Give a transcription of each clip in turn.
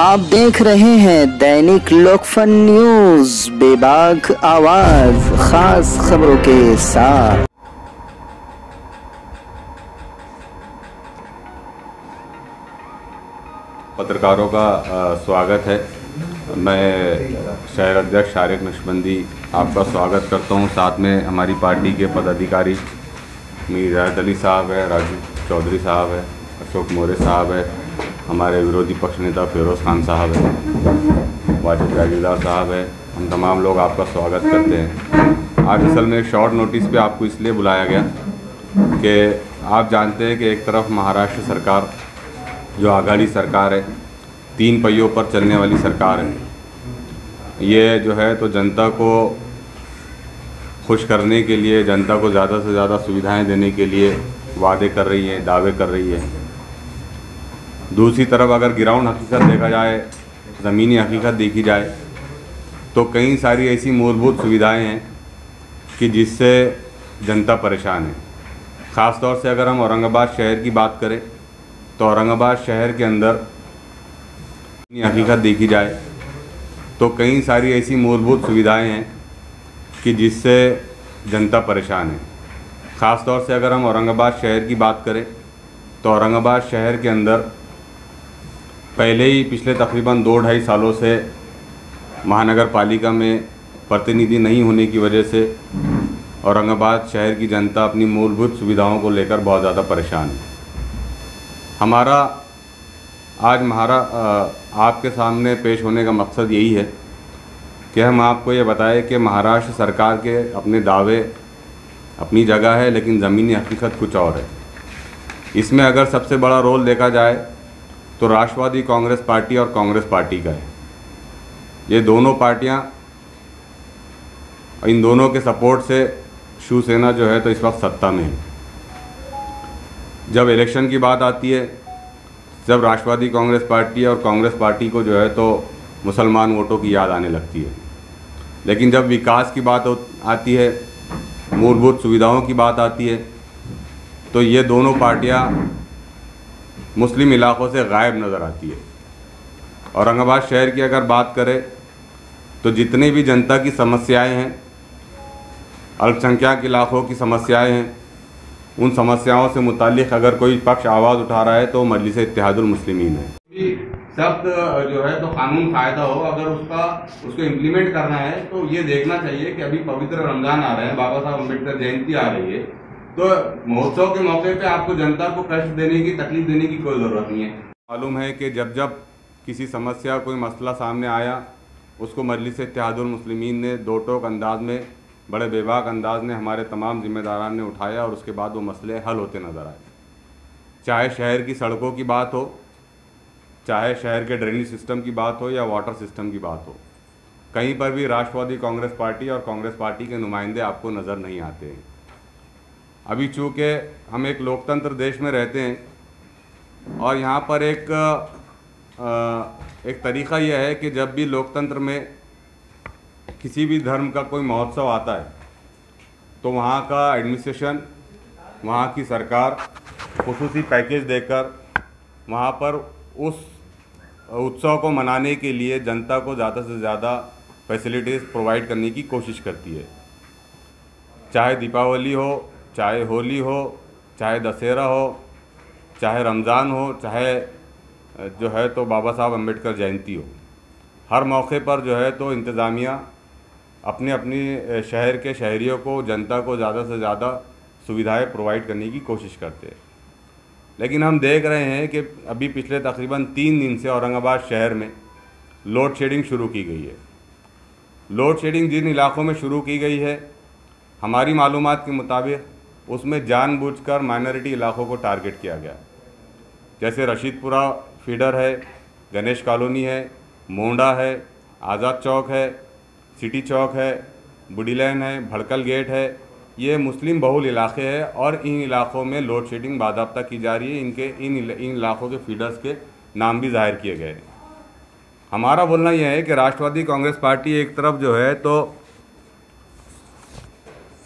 आप देख रहे हैं दैनिक लोकफन न्यूज, बेबाक आवाज, खास खबरों के साथ। पत्रकारों का स्वागत है। मैं शहर अध्यक्ष शारिक नक्शबंदी आपका स्वागत करता हूं। साथ में हमारी पार्टी के पदाधिकारी मीर हिदायत अली साहब है, राजू चौधरी साहब है, अशोक मौर्य साहब है, हमारे विरोधी पक्ष नेता फिरोज़ खान साहब है, वाजिद जागीरदार साहब है। हम तमाम लोग आपका स्वागत करते हैं। आज असल में एक शॉर्ट नोटिस पे आपको इसलिए बुलाया गया कि आप जानते हैं कि एक तरफ महाराष्ट्र सरकार जो आघाड़ी सरकार है, 3 पहियों पर चलने वाली सरकार है, ये जो है तो जनता को खुश करने के लिए, जनता को ज़्यादा से ज़्यादा सुविधाएं देने के लिए वादे कर रही है, दावे कर रही है। दूसरी तरफ अगर ग्राउंड हकीकत देखा जाए, ज़मीनी हकीकत देखी जाए, तो कई सारी ऐसी मूलभूत सुविधाएं हैं कि जिससे जनता परेशान है। ख़ास तौर से अगर हम औरंगाबाद शहर की बात करें तो औरंगाबाद शहर के अंदर हकीकत देखी जाए तो कई सारी ऐसी मूलभूत सुविधाएं हैं कि जिससे जनता परेशान है। ख़ास तौर से अगर हम औरंगाबाद शहर की बात करें तो औरंगाबाद शहर के अंदर पहले ही पिछले तकरीबन 2-2.5 सालों से महानगर पालिका में प्रतिनिधि नहीं होने की वजह से औरंगाबाद शहर की जनता अपनी मूलभूत सुविधाओं को लेकर बहुत ज़्यादा परेशान है। हमारा आज आपके सामने पेश होने का मकसद यही है कि हम आपको ये बताएं कि महाराष्ट्र सरकार के अपने दावे अपनी जगह है, लेकिन ज़मीनी हकीकत कुछ और है। इसमें अगर सबसे बड़ा रोल देखा जाए तो राष्ट्रवादी कांग्रेस पार्टी और कांग्रेस पार्टी का है। ये दोनों पार्टियां, इन दोनों के सपोर्ट से शिवसेना जो है तो इस वक्त सत्ता में है। जब इलेक्शन की बात आती है, जब राष्ट्रवादी कांग्रेस पार्टी और कांग्रेस पार्टी को जो है तो मुसलमान वोटों की याद आने लगती है, लेकिन जब विकास की बात आती है, मूलभूत सुविधाओं की बात आती है, तो ये दोनों पार्टियां मुस्लिम इलाकों से गायब नज़र आती है। औरंगाबाद शहर की अगर बात करें तो जितने भी जनता की समस्याएं हैं, अल्पसंख्यक इलाकों की समस्याएं हैं, उन समस्याओं से मुताल्लिक अगर कोई पक्ष आवाज़ उठा रहा है तो मजलिस इत्तेहादुल मुस्लिमीन है। सख्त जो है तो कानून कायदा हो, अगर उसको इम्प्लीमेंट करना है तो ये देखना चाहिए कि अभी पवित्र रमजान आ रहे हैं, बाबा साहब अम्बेडकर जयंती आ रही है, तो महोत्सव के मौके पे आपको जनता को कष्ट देने की, तकलीफ देने की कोई ज़रूरत नहीं है। मालूम है कि जब जब किसी समस्या, कोई मसला सामने आया, उसको मजलिस इत्तेहादुल मुस्लिमीन ने दो टोक अंदाज में, बड़े बेबाक अंदाज में हमारे तमाम जिम्मेदारान ने उठाया और उसके बाद वो मसले हल होते नज़र आए। चाहे शहर की सड़कों की बात हो, चाहे शहर के ड्रेनेज सिस्टम की बात हो या वाटर सिस्टम की बात हो, कहीं पर भी राष्ट्रवादी कांग्रेस पार्टी और कांग्रेस पार्टी के नुमाइंदे आपको नज़र नहीं आते हैं। अभी चूँकि हम एक लोकतंत्र देश में रहते हैं और यहाँ पर एक तरीक़ा यह है कि जब भी लोकतंत्र में किसी भी धर्म का कोई महोत्सव आता है तो वहाँ का एडमिनिस्ट्रेशन, वहाँ की सरकार खुसूसी पैकेज देकर वहाँ पर उस उत्सव को मनाने के लिए जनता को ज़्यादा से ज़्यादा फैसिलिटीज़ प्रोवाइड करने की कोशिश करती है। चाहे दीपावली हो, चाहे होली हो, चाहे दशहरा हो, चाहे रमज़ान हो, चाहे जो है तो बाबा साहब अम्बेडकर जयंती हो, हर मौके पर जो है तो इंतज़ामिया अपने अपनी शहर के शहरियों को, जनता को ज़्यादा से ज़्यादा सुविधाएं प्रोवाइड करने की कोशिश करते हैं। लेकिन हम देख रहे हैं कि अभी पिछले तकरीबन 3 दिन से औरंगाबाद शहर में लोड शेडिंग शुरू की गई है। लोड शेडिंग जिन इलाकों में शुरू की गई है, हमारी मालूमात के मुताबिक उसमें जानबूझकर माइनॉरिटी इलाकों को टारगेट किया गया। जैसे रशीदपुरा फीडर है, गणेश कॉलोनी है, मोंडा है, आज़ाद चौक है, सिटी चौक है, बुडी लैन है, भड़कल गेट है, ये मुस्लिम बहुल इलाके हैं और इन इलाकों में लोड शेडिंग बाज़ाब्ता की जा रही है। इन इलाकों के फीडर्स के नाम भी जाहिर किए गए हैं। हमारा बोलना यह है कि राष्ट्रवादी कांग्रेस पार्टी एक तरफ जो है तो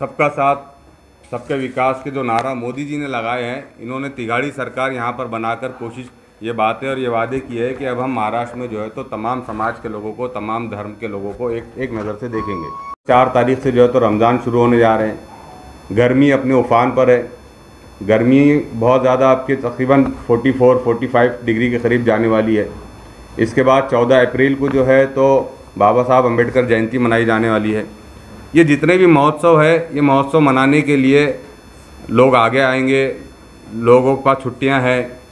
सबका साथ, सबके विकास के जो नारा मोदी जी ने लगाए हैं, इन्होंने तिगाड़ी सरकार यहाँ पर बनाकर कोशिश ये बातें और ये वादे किए हैं कि अब हम महाराष्ट्र में जो है तो तमाम समाज के लोगों को, तमाम धर्म के लोगों को एक नज़र से देखेंगे। 4 तारीख से जो है तो रमज़ान शुरू होने जा रहे हैं। गर्मी अपने उफान पर है। गर्मी बहुत ज़्यादा, आपके तकरीबन 44-45 डिग्री के करीब जाने वाली है। इसके बाद 14 अप्रैल को जो है तो बाबा साहब अम्बेडकर जयंती मनाई जाने वाली है। ये जितने भी महोत्सव है, ये महोत्सव मनाने के लिए लोग आगे आएंगे, लोगों के पास छुट्टियां हैं,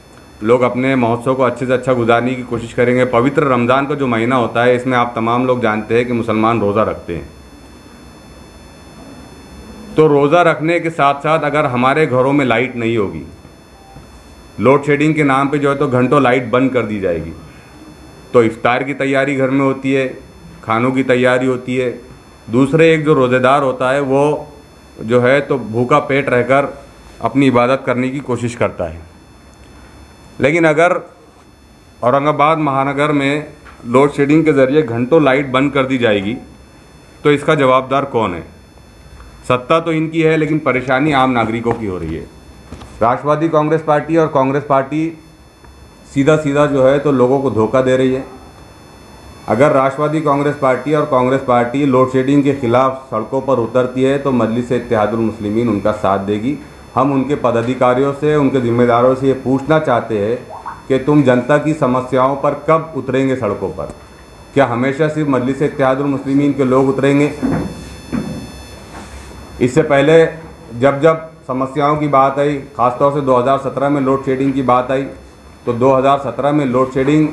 लोग अपने महोत्सव को अच्छे से अच्छा गुजारने की कोशिश करेंगे। पवित्र रमज़ान का जो महीना होता है, इसमें आप तमाम लोग जानते हैं कि मुसलमान रोज़ा रखते हैं। तो रोज़ा रखने के साथ साथ अगर हमारे घरों में लाइट नहीं होगी, लोड शेडिंग के नाम पे जो है तो घंटों लाइट बंद कर दी जाएगी, तो इफ्तार की तैयारी घर में होती है, खानों की तैयारी होती है। दूसरे एक जो रोज़ेदार होता है वो जो है तो भूखा पेट रहकर अपनी इबादत करने की कोशिश करता है। लेकिन अगर औरंगाबाद महानगर में लोड शेडिंग के ज़रिए घंटों लाइट बंद कर दी जाएगी तो इसका जवाबदार कौन है? सत्ता तो इनकी है, लेकिन परेशानी आम नागरिकों की हो रही है। राष्ट्रवादी कांग्रेस पार्टी और कांग्रेस पार्टी सीधा सीधा जो है तो लोगों को धोखा दे रही है। अगर राष्ट्रवादी कांग्रेस पार्टी और कांग्रेस पार्टी लोड शेडिंग के खिलाफ सड़कों पर उतरती है तो मजलिस इत्तेहादुल मुस्लिमीन उनका साथ देगी। हम उनके पदाधिकारियों से, उनके जिम्मेदारों से ये पूछना चाहते हैं कि तुम जनता की समस्याओं पर कब उतरेंगे सड़कों पर? क्या हमेशा सिर्फ मजलिस इत्तेहादुल मुस्लिमीन के लोग उतरेंगे? इससे पहले जब जब समस्याओं की बात आई, ख़ासतौर से 2017 में लोड शेडिंग की बात आई, तो 2017 में लोड शेडिंग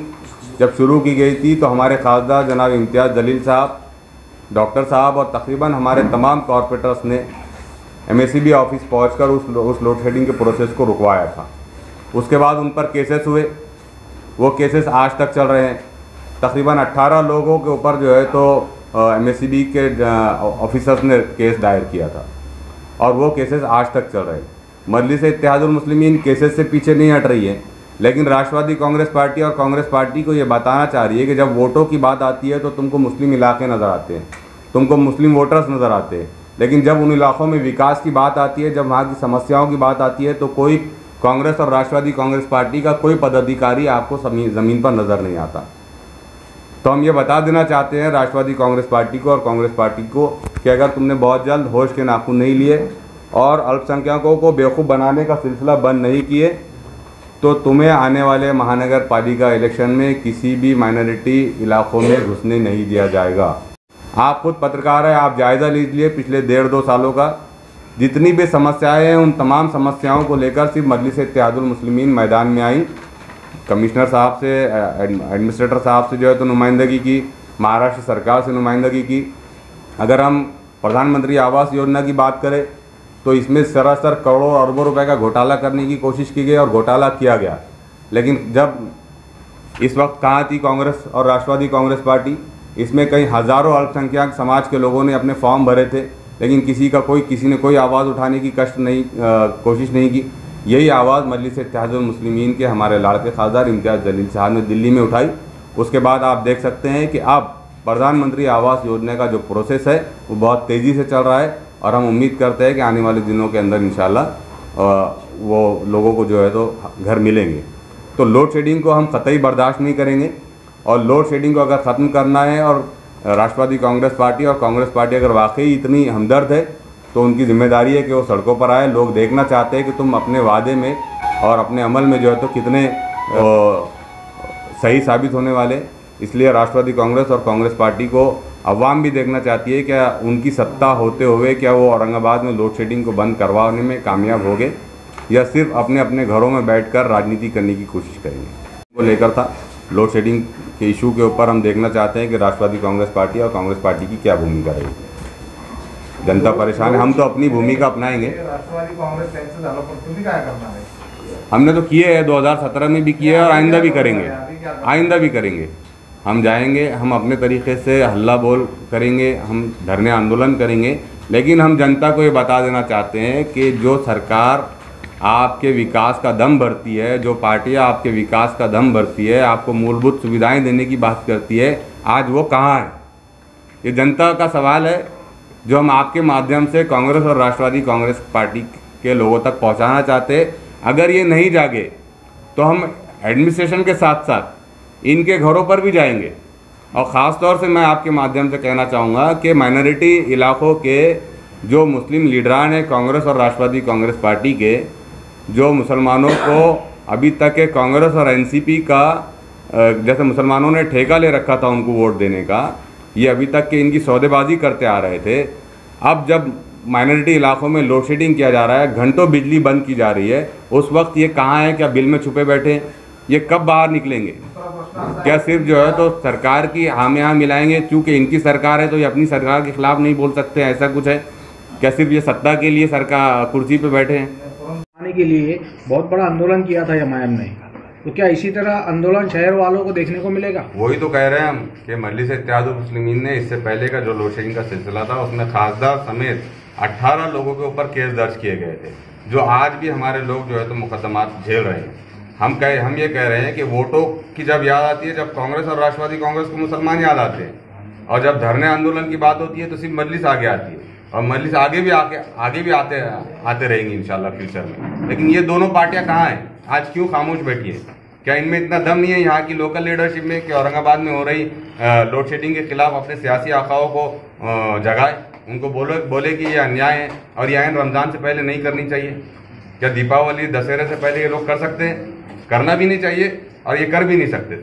जब शुरू की गई थी तो हमारे खासदार जनाब इम्तियाज़ जलील साहब, डॉक्टर साहब और तकरीबन हमारे तमाम कॉरपोरेटर्स ने MSEB ऑफिस पहुंचकर उस लोड शेडिंग के प्रोसेस को रुकवाया था। उसके बाद उन पर केसेस हुए, वो केसेस आज तक चल रहे हैं। तकरीबन 18 लोगों के ऊपर जो है तो MSEB के ऑफिसर्स ने केस दायर किया था और वो केसेस आज तक चल रहे हैं। मजलिस इत्तेहादुल मुस्लिमीन केसेस से पीछे नहीं हट रही है, लेकिन राष्ट्रवादी कांग्रेस पार्टी और कांग्रेस पार्टी को ये बताना चाह रही है कि जब वोटों की बात आती है तो तुमको मुस्लिम इलाके नज़र आते हैं, तुमको मुस्लिम वोटर्स नज़र आते हैं, लेकिन जब उन इलाकों में विकास की बात आती है, जब वहाँ की समस्याओं की बात आती है तो कोई कांग्रेस और राष्ट्रवादी कांग्रेस पार्टी का कोई पदाधिकारी आपको ज़मीन पर नज़र नहीं आता। तो हम ये बता देना चाहते हैं राष्ट्रवादी कांग्रेस पार्टी को और कांग्रेस पार्टी को कि अगर तुमने बहुत जल्द होश के नाखून नहीं लिए और अल्पसंख्यकों को बेवकूफ़ बनाने का सिलसिला बंद नहीं किए तो तुम्हें आने वाले महानगर पालिका इलेक्शन में किसी भी माइनॉरिटी इलाकों में घुसने नहीं दिया जाएगा। आप खुद पत्रकार हैं, आप जायज़ा लीजिए पिछले 1.5-2 सालों का जितनी भी समस्याएं हैं, उन तमाम समस्याओं को लेकर सिर्फ मजलिस इत्तेहादुल मुस्लिमीन मैदान में आई। कमिश्नर साहब से, एडमिनिस्ट्रेटर साहब से जो है तो नुमाइंदगी की, महाराष्ट्र सरकार से नुमाइंदगी की। अगर हम प्रधानमंत्री आवास योजना की बात करें तो इसमें सरासर करोड़ों अरबों रुपए का घोटाला करने की कोशिश की गई और घोटाला किया गया। लेकिन जब इस वक्त कहाँ थी कांग्रेस और राष्ट्रवादी कांग्रेस पार्टी? इसमें कई हज़ारों अल्पसंख्यक समाज के लोगों ने अपने फॉर्म भरे थे, लेकिन किसी ने कोई आवाज़ उठाने की कोशिश नहीं की। यही आवाज़ मजलिस इत्तेहादुल मुस्लिमीन के हमारे लाड़के खासदार इम्तियाज़ जलील साहब ने दिल्ली में उठाई। उसके बाद आप देख सकते हैं कि अब प्रधानमंत्री आवास योजना का जो प्रोसेस है वो बहुत तेज़ी से चल रहा है और हम उम्मीद करते हैं कि आने वाले दिनों के अंदर इंशाल्लाह वो लोगों को जो है तो घर मिलेंगे। तो लोड शेडिंग को हम कतई बर्दाश्त नहीं करेंगे और लोड शेडिंग को अगर ख़त्म करना है और राष्ट्रवादी कांग्रेस पार्टी और कांग्रेस पार्टी अगर वाकई इतनी हमदर्द है तो उनकी जिम्मेदारी है कि वो सड़कों पर आए। लोग देखना चाहते हैं कि तुम अपने वादे में और अपने अमल में जो है तो कितने सही साबित होने वाले। इसलिए राष्ट्रवादी कांग्रेस और कांग्रेस पार्टी को अवाम भी देखना चाहती है क्या उनकी सत्ता होते हुए क्या वो औरंगाबाद में लोड शेडिंग को बंद करवाने में कामयाब हो गए या सिर्फ अपने अपने घरों में बैठकर राजनीति करने की कोशिश करेंगे। को लेकर था लोड शेडिंग के इशू के ऊपर हम देखना चाहते हैं कि राष्ट्रवादी कांग्रेस पार्टी और कांग्रेस पार्टी की क्या भूमिका रहेगी। जनता परेशान है, हम तो अपनी भूमिका अपनाएंगे। राष्ट्रवादी कांग्रेस त्यांचं झालं पण तुम्ही काय करणार आहे? हमने तो किए हैं, 2017 में भी किए और आइंदा भी करेंगे, आइंदा भी करेंगे। हम जाएंगे, हम अपने तरीके से हल्ला बोल करेंगे, हम धरने आंदोलन करेंगे, लेकिन हम जनता को ये बता देना चाहते हैं कि जो सरकार आपके विकास का दम भरती है, जो पार्टियां आपके विकास का दम भरती है, आपको मूलभूत सुविधाएं देने की बात करती है, आज वो कहाँ है? ये जनता का सवाल है जो हम आपके माध्यम से कांग्रेस और राष्ट्रवादी कांग्रेस पार्टी के लोगों तक पहुंचाना चाहते हैं। अगर ये नहीं जागे तो हम एडमिनिस्ट्रेशन के साथ साथ इनके घरों पर भी जाएंगे। और ख़ास तौर से मैं आपके माध्यम से कहना चाहूँगा कि माइनॉरिटी इलाकों के जो मुस्लिम लीडरान हैं कांग्रेस और राष्ट्रवादी कांग्रेस पार्टी के, जो मुसलमानों को अभी तक के कांग्रेस और एनसीपी का जैसे मुसलमानों ने ठेका ले रखा था उनको वोट देने का, ये अभी तक के इनकी सौदेबाजी करते आ रहे थे। अब जब माइनॉरिटी इलाकों में लोड शेडिंग किया जा रहा है, घंटों बिजली बंद की जा रही है, उस वक्त ये कहाँ हैं? क्या बिल में छुपे बैठे हैं? ये कब बाहर निकलेंगे? क्या सिर्फ जो है तो सरकार की हामी मिलाएंगे चूँकि इनकी सरकार है तो ये अपनी सरकार के खिलाफ नहीं बोल सकते, ऐसा कुछ है क्या? सिर्फ ये सत्ता के लिए सरकार कुर्सी पे बैठे हैं? आने के लिए बहुत बड़ा आंदोलन किया था एमआईएम ने, तो क्या इसी तरह आंदोलन शहर वालों को देखने को मिलेगा? वही तो कह रहे हैं हम कि मजलिस इत्तेहादुल मुस्लिमीन ने इससे पहले का जो लोड शेडिंग का सिलसिला था उसमें खासदार समेत 18 लोगों के ऊपर केस दर्ज किए गए थे, जो आज भी हमारे लोग जो है तो मुकदमात झेल रहे हैं। हम ये कह रहे हैं कि वोटों की जब याद आती है, जब कांग्रेस और राष्ट्रवादी कांग्रेस को मुसलमान याद आते हैं, और जब धरने आंदोलन की बात होती है तो सिर्फ मजलिस आगे आती है, और मजलिस आगे भी आते रहेंगी इंशाल्लाह फ्यूचर में। लेकिन ये दोनों पार्टियां कहाँ हैं? आज क्यों खामोश बैठी है? क्या इनमें इतना दम नहीं है यहाँ की लोकल लीडरशिप में कि औरंगाबाद में हो रही लोड शेडिंग के खिलाफ अपने सियासी आकाओं को जगाए, उनको बोले कि ये अन्याय है और ये आयन रमजान से पहले नहीं करनी चाहिए? क्या दीपावली दशहरे से पहले ये लोग कर सकते हैं? करना भी नहीं चाहिए और ये कर भी नहीं सकते।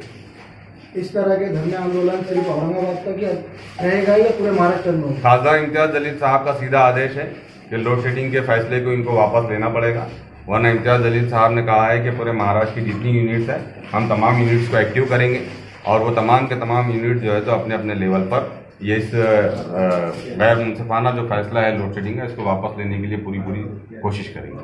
इस तरह के धरने आंदोलन सिर्फ औरंगाबाद का क्या रहेगा या पूरे महाराष्ट्र में? खासदार इम्तियाज जलील साहब का सीधा आदेश है कि लोड शेडिंग के फैसले को इनको वापस लेना पड़ेगा, वरना इम्तियाज जलील साहब ने कहा है कि पूरे महाराष्ट्र की जितनी यूनिट्स है हम तमाम यूनिट्स को एक्टिव करेंगे और वो तमाम के तमाम यूनिट जो है तो अपने अपने लेवल पर ये इस गैर मुनसिफाना जो फैसला है लोड शेडिंग का, इसको वापस लेने के लिए पूरी कोशिश करेंगे।